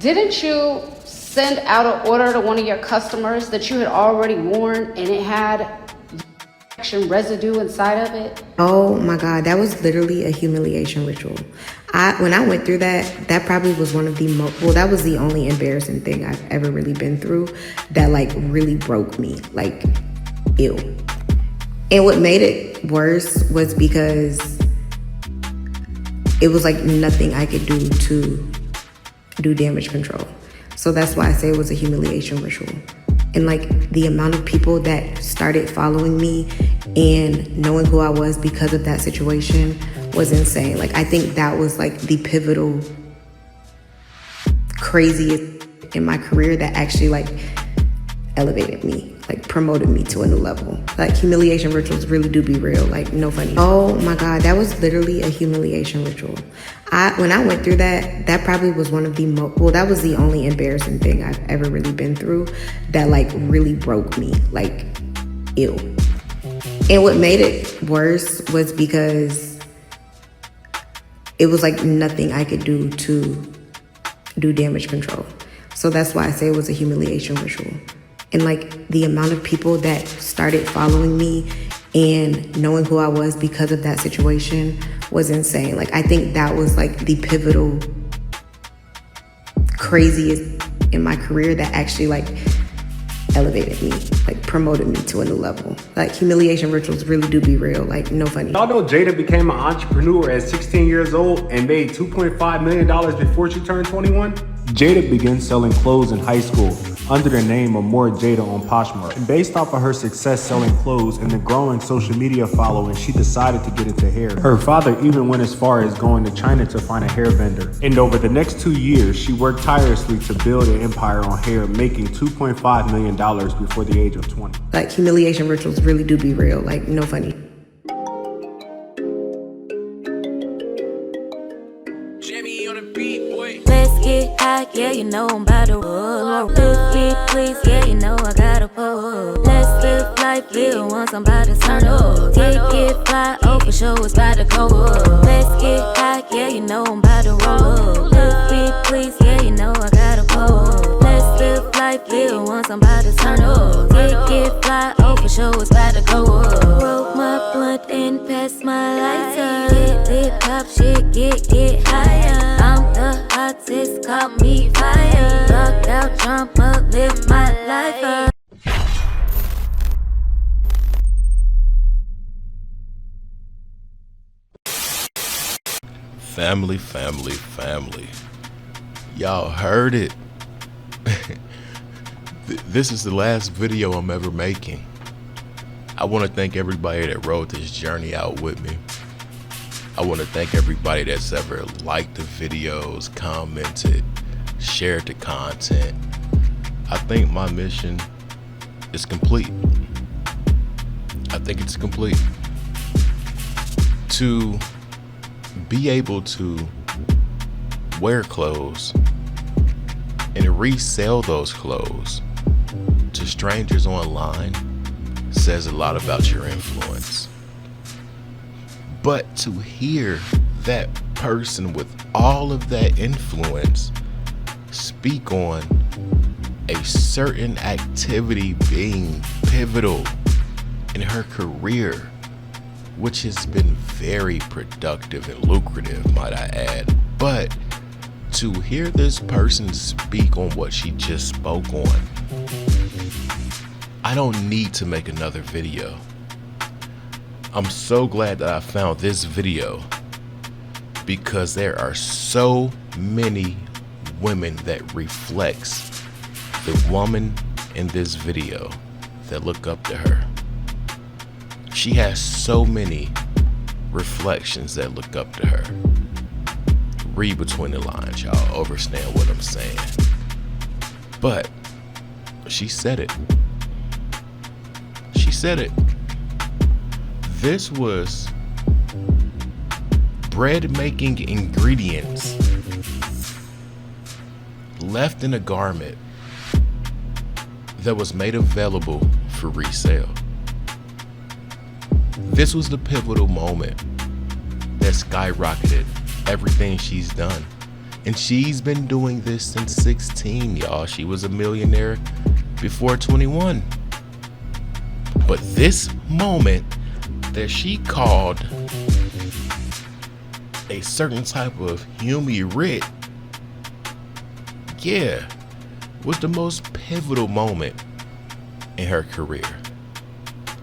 Didn't you send out an order to one of your customers that you had already worn and it had residue inside of it? Oh my God, that was literally a humiliation ritual. When I went through that, that probably was one of the that was the only embarrassing thing I've ever really been through that like really broke me, like, ew. And what made it worse was because it was like nothing I could do to do damage control. So that's why I say it was a humiliation ritual. And like the amount of people that started following me and knowing who I was because of that situation was insane. Like, I think that was like the pivotal, craziest in my career that actually like elevated me, like promoted me to a new level. Like, humiliation rituals really do be real, like no funny. Oh my God, that was literally a humiliation ritual. When I went through that, that probably was one of the that was the only embarrassing thing I've ever really been through that like really broke me, like, ew. And what made it worse was because it was like nothing I could do to do damage control. So that's why I say it was a humiliation ritual. And like the amount of people that started following me and knowing who I was because of that situation was insane. Like, I think that was like the pivotal, craziest in my career that actually like elevated me, like promoted me to a new level. Like, humiliation rituals really do be real, like no funny. Y'all know Jayda became an entrepreneur at 16 years old and made $2.5 million before she turned 21? Jayda began selling clothes in high school under the name of More Jayda on Poshmark. And based off of her success selling clothes and the growing social media following, she decided to get into hair. Her father even went as far as going to China to find a hair vendor. And over the next 2 years, she worked tirelessly to build an empire on hair, making $2.5 million before the age of 20. Like, humiliation rituals really do be real, like no funny. Get high, yeah, you know I'm about to roll. Please, yeah, you know I gotta pull. Let's live life, yeah, once I'm about to turn up. Get fly, oh, for sure it's about to go up. Let's get high, yeah, you know I'm about to roll. Please, yeah, you know I gotta pull. Let's live life, yeah, once I'm about to turn up. Get fly, oh, for sure it's about to go up. Roll my blunt and pass my lighter. Get lit, pop shit, get higher. I'm the hottest, call me fire. Rock out, jump up, live my life up. Family, family, family. Y'all heard it. This is the last video I'm ever making. I want to thank everybody that rode this journey out with me. I want to thank everybody that's ever liked the videos, commented, shared the content. I think my mission is complete. I think it's complete. To be able to wear clothes and resell those clothes to strangers online says a lot about your influence. But to hear that person with all of that influence speak on a certain activity being pivotal in her career, which has been very productive and lucrative, might I add. But to hear this person speak on what she just spoke on, I don't need to make another video. I'm so glad that I found this video because there are so many women that reflects the woman in this video that look up to her. She has so many reflections that look up to her. Read between the lines, y'all. Understand what I'm saying. But she said it. She said it. This was bread making ingredients left in a garment that was made available for resale. This was the pivotal moment that skyrocketed everything she's done. And she's been doing this since 16, y'all. She was a millionaire before 21. But this moment that she called a certain type of Humi-Rit, yeah, was the most pivotal moment in her career.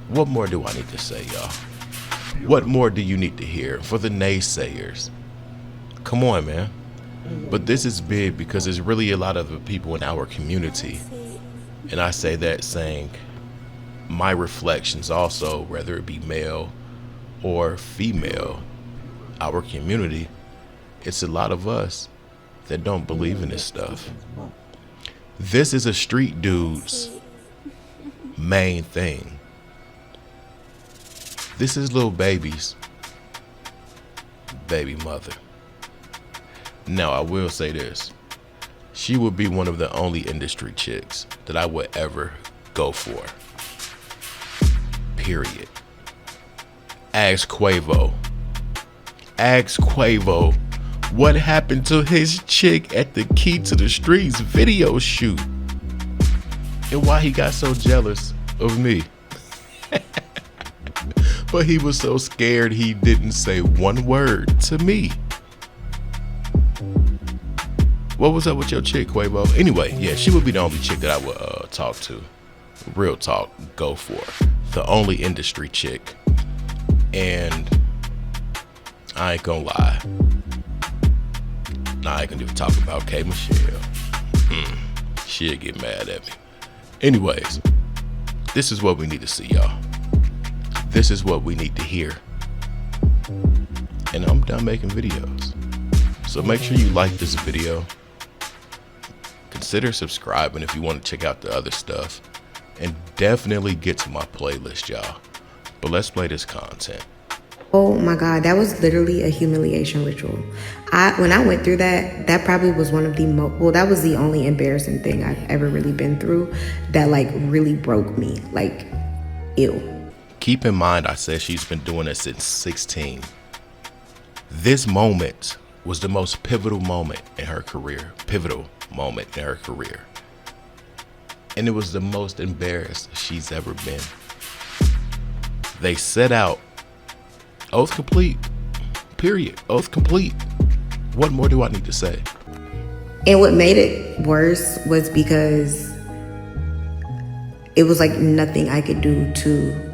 What more do I need to say, y'all? What more do you need to hear for the naysayers? Come on, man. But this is big because there's really a lot of the people in our community. And I say that saying my reflections also, whether it be male or female, our community, it's a lot of us that don't believe in this stuff. This is a street dude's main thing. This is Lil Baby's baby mother. Now, I will say this. She would be one of the only industry chicks that I would ever go for. Period. Ask Quavo. Ask Quavo what happened to his chick at the Key to the Streets video shoot and why he got so jealous of me. But he was so scared he didn't say one word to me. What was up with your chick, Quavo? Anyway, yeah, she would be the only chick that I would talk to. Real talk, go for. The only industry chick. And I ain't gonna lie. Nah, I ain't gonna even talk about K. Michelle. She'll get mad at me. Anyways, this is what we need to see, y'all. This is what we need to hear. And I'm done making videos. So make sure you like this video. Consider subscribing if you want to check out the other stuff. And definitely get to my playlist, y'all. But let's play this content. Oh my God, that was literally a humiliation ritual. When I went through that, that probably was one of the that was the only embarrassing thing I've ever really been through that like really broke me. Like, ew. Keep in mind, I said she's been doing it since 16. This moment was the most pivotal moment in her career. Pivotal moment in her career. And it was the most embarrassed she's ever been. They set out. Oath complete. Period. Oath complete. What more do I need to say? And what made it worse was because it was like nothing I could do to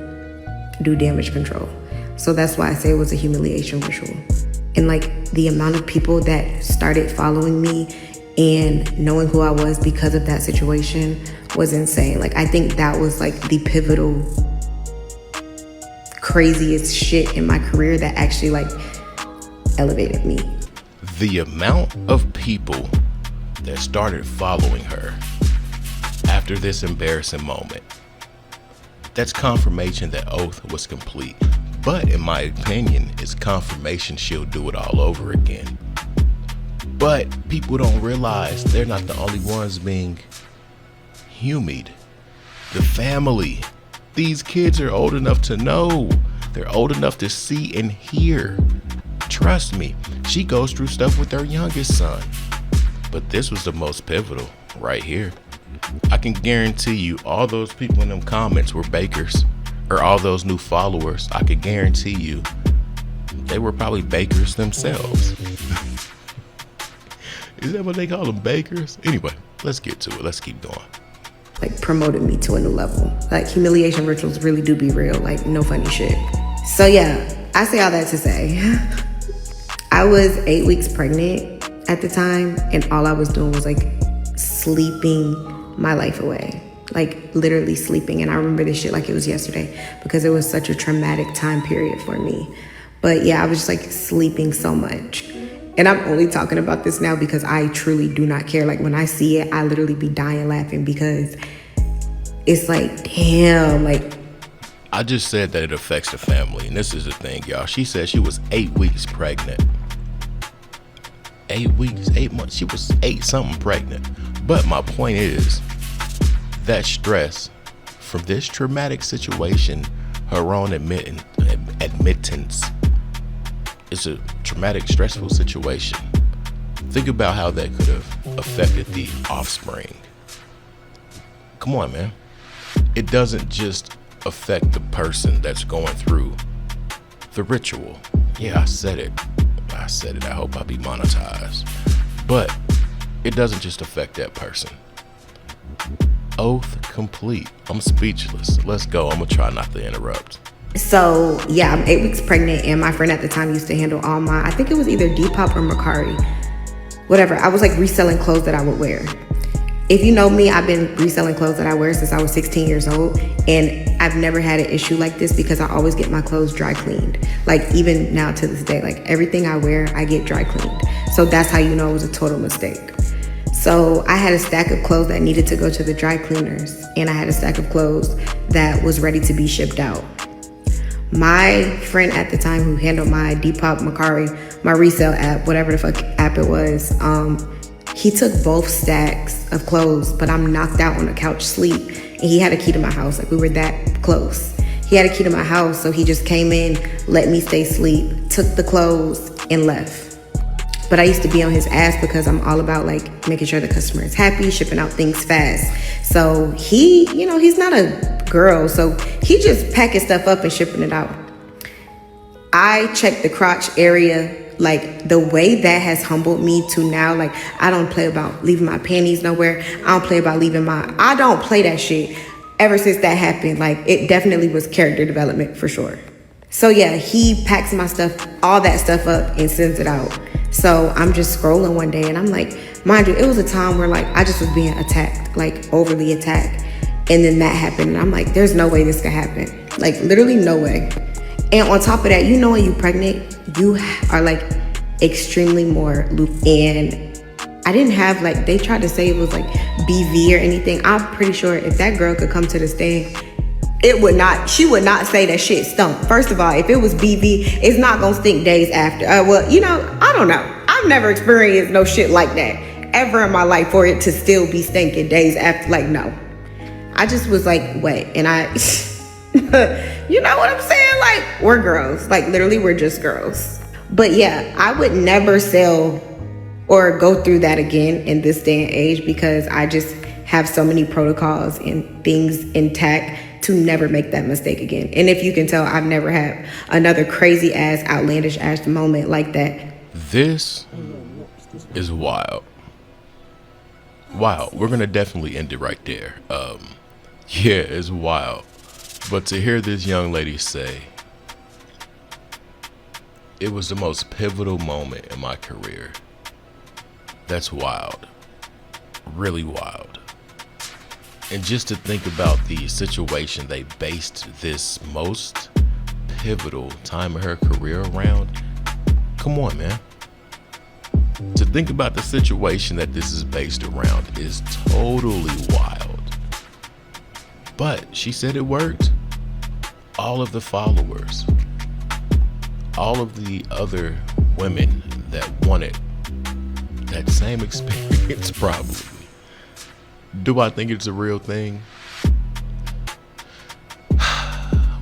do damage control. So that's why I say it was a humiliation ritual. And like the amount of people that started following me and knowing who I was because of that situation was insane. Like, I think that was like the pivotal, craziest shit in my career that actually like elevated me. The amount of people that started following her after this embarrassing moment, that's confirmation that Oath was complete. But in my opinion, it's confirmation she'll do it all over again. But people don't realize they're not the only ones being humied. The family. These kids are old enough to know. They're old enough to see and hear. Trust me, she goes through stuff with her youngest son. But this was the most pivotal right here. I can guarantee you all those people in them comments were bakers, or all those new followers. I could guarantee you they were probably bakers themselves. Is that what they call them, bakers? Anyway, let's get to it. Let's keep going. Like, promoted me to a new level. Like, humiliation rituals really do be real. Like, no funny shit. So yeah, I say all that to say I was 8 weeks pregnant at the time, and all I was doing was like sleeping my life away. Like, literally sleeping. And I remember this shit like it was yesterday because it was such a traumatic time period for me. But yeah, I was just like sleeping so much. And I'm only talking about this now because I truly do not care. Like, when I see it, I literally be dying laughing because it's like, damn, like. I just said that it affects the family. And this is the thing, y'all. She said she was 8 weeks pregnant. 8 weeks, 8 months. She was 8 something pregnant. But my point is that stress from this traumatic situation, her own admittance, it's a traumatic, stressful situation. Think about how that could have affected the offspring. Come on, man. It doesn't just affect the person that's going through the ritual. Yeah, I said it. I hope I be monetized. But it doesn't just affect that person. Oath complete. I'm speechless. Let's go. I'm gonna try not to interrupt. So yeah, I'm 8 weeks pregnant, and my friend at the time used to handle all my, I think it was either Depop or Mercari, whatever. I was like reselling clothes that I would wear. If you know me, I've been reselling clothes that I wear since I was 16 years old, and I've never had an issue like this because I always get my clothes dry cleaned. Like even now to this day, like everything I wear, I get dry cleaned. So that's how you know it was a total mistake. So I had a stack of clothes that needed to go to the dry cleaners, and I had a stack of clothes that was ready to be shipped out. My friend at the time who handled my Depop, Mercari, my resale app, whatever the fuck app it was, he took both stacks of clothes, but I'm knocked out on the couch sleep, and he had a key to my house. Like we were that close. He had a key to my house, so he just came in, let me stay asleep, took the clothes, and left. But I used to be on his ass because I'm all about like making sure the customer is happy, shipping out things fast. So he, you know, he's not a girl, so he just packing stuff up and shipping it out. I checked the crotch area. Like the way that has humbled me to now, like I don't play about leaving my panties nowhere. I don't play about I don't play that shit. Ever since that happened, like it definitely was character development for sure. So yeah, he packs my stuff, all that stuff up and sends it out. So I'm just scrolling one day and I'm like, mind you, it was a time where like I just was being attacked, like overly attacked. And then that happened and I'm like, there's no way this could happen. Like literally no way. And on top of that, you know when you're pregnant, you are like extremely more loose. And I didn't have like, they tried to say it was like BV or anything. I'm pretty sure if that girl could come to the stand, she would not say that shit stunk. First of all, if it was BV, it's not gonna stink days after. Well, you know, I don't know. I've never experienced no shit like that ever in my life for it to still be stinking days after. Like, no. I just was like wet and I, you know what I'm saying? Like, we're girls. Like, literally, we're just girls. But yeah, I would never sell or go through that again in this day and age because I just have so many protocols and things intact to never make that mistake again. And if you can tell, I've never had another crazy ass, outlandish ass moment like that. This is wild. Wow, we're gonna definitely end it right there. Yeah, it's wild. But to hear this young lady say, it was the most pivotal moment in my career. That's wild. Really wild. And just to think about the situation they based this most pivotal time of her career around, come on, man. To think about the situation that this is based around is totally wild. But she said it worked. All of the followers, all of the other women that wanted that same experience probably. Do I think it's a real thing?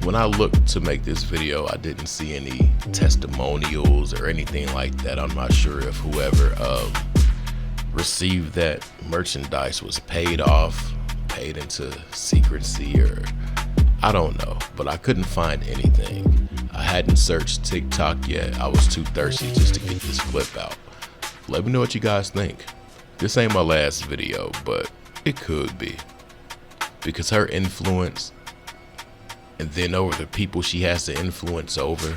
When I looked to make this video, I didn't see any testimonials or anything like that. I'm not sure if whoever received that merchandise was paid off, paid into secrecy, or I don't know, but I couldn't find anything. I hadn't searched TikTok yet. I was too thirsty just to get this clip out. Let me know what you guys think. This ain't my last video, but it could be. Because her influence, and then over the people she has to influence over,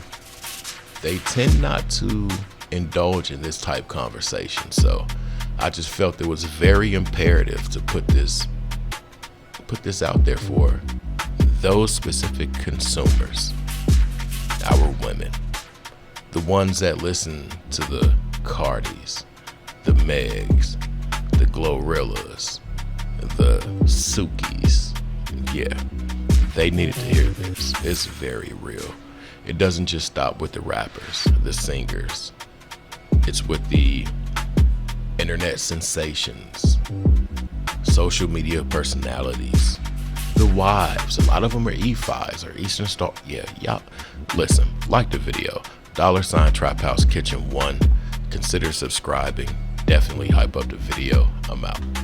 they tend not to indulge in this type of conversation. So I just felt it was very imperative to put this out there for those specific consumers, our women, the ones that listen to the Cardis, the Megs, the Glorillas, the Sukis. Yeah, they needed to hear this. It's very real. It doesn't just stop with the rappers, the singers. It's with the internet sensations, social media personalities, the wives. A lot of them are E5s or Eastern Star. Yeah, y'all. Listen, like the video. $Trap House Kitchen 1. Consider subscribing. definitely hype up the video. I'm out.